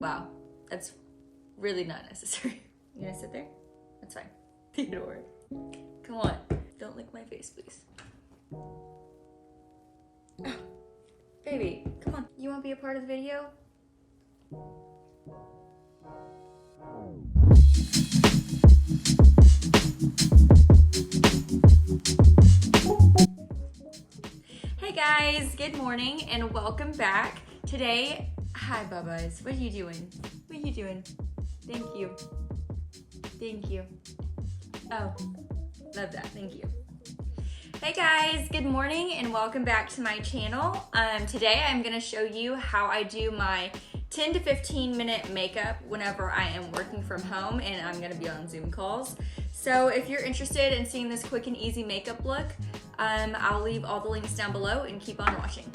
Wow, that's really not necessary. You gonna sit there? That's fine. Theodore, come on. Don't lick my face, please. Oh, baby, come on. You wanna be a part of the video? Hey guys, good morning and welcome back. Today, hi Bubba's. What are you doing? What are you doing? Thank you. Thank you. Oh, love that. Thank you. Hey guys, good morning and welcome back to my channel. Today I'm gonna show you how I do my 10 to 15 minute makeup whenever I am working from home and I'm gonna be on Zoom calls. So if you're interested in seeing this quick and easy makeup look, I'll leave all the links down below and keep on watching.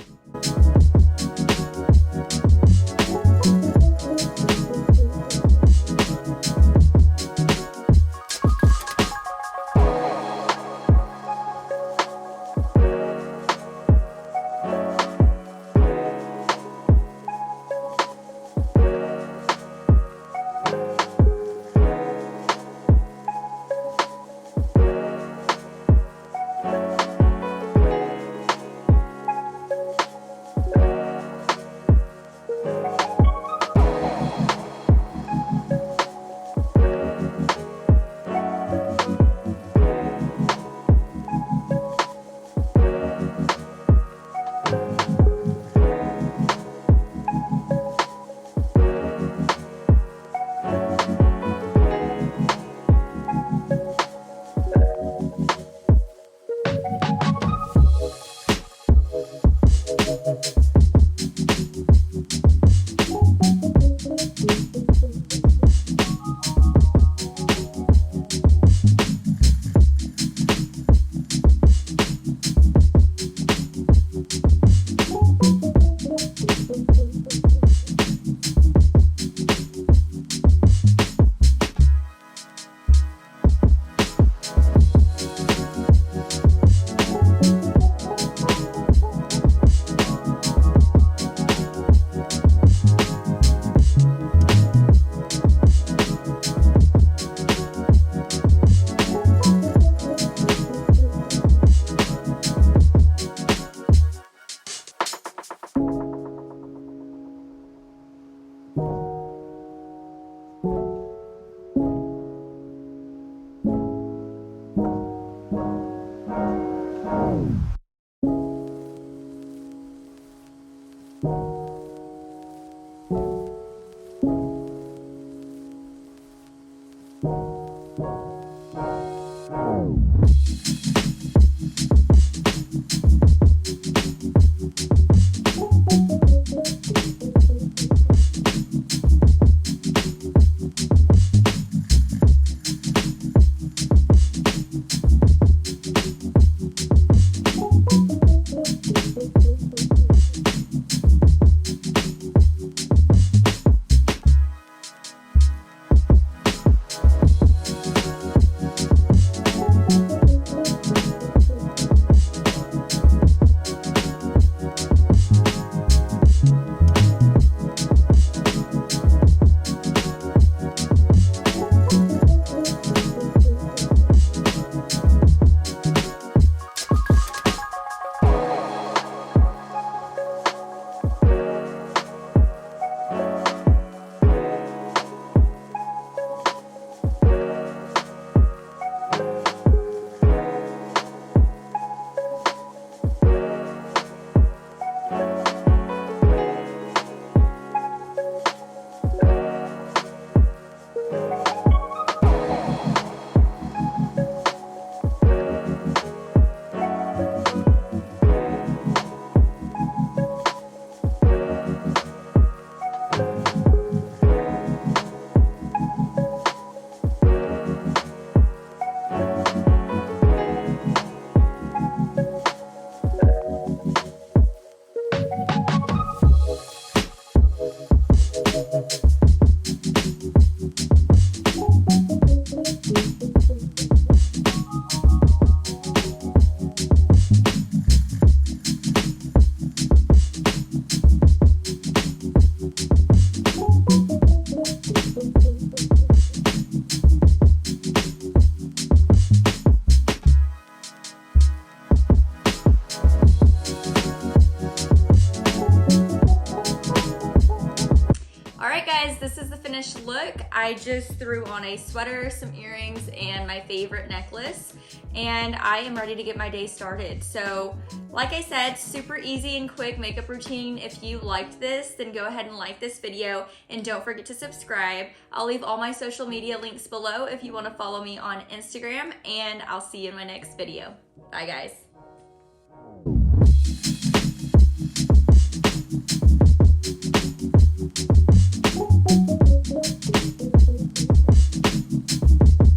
guys, this is the finished look. I just threw on a sweater, some earrings, and my favorite necklace, and I am ready to get my day started. So, like I said, super easy and quick makeup routine. If you liked this, then go ahead and like this video, and don't forget to subscribe. I'll leave all my social media links below if you want to follow me on Instagram, and I'll see you in my next video. Bye, guys.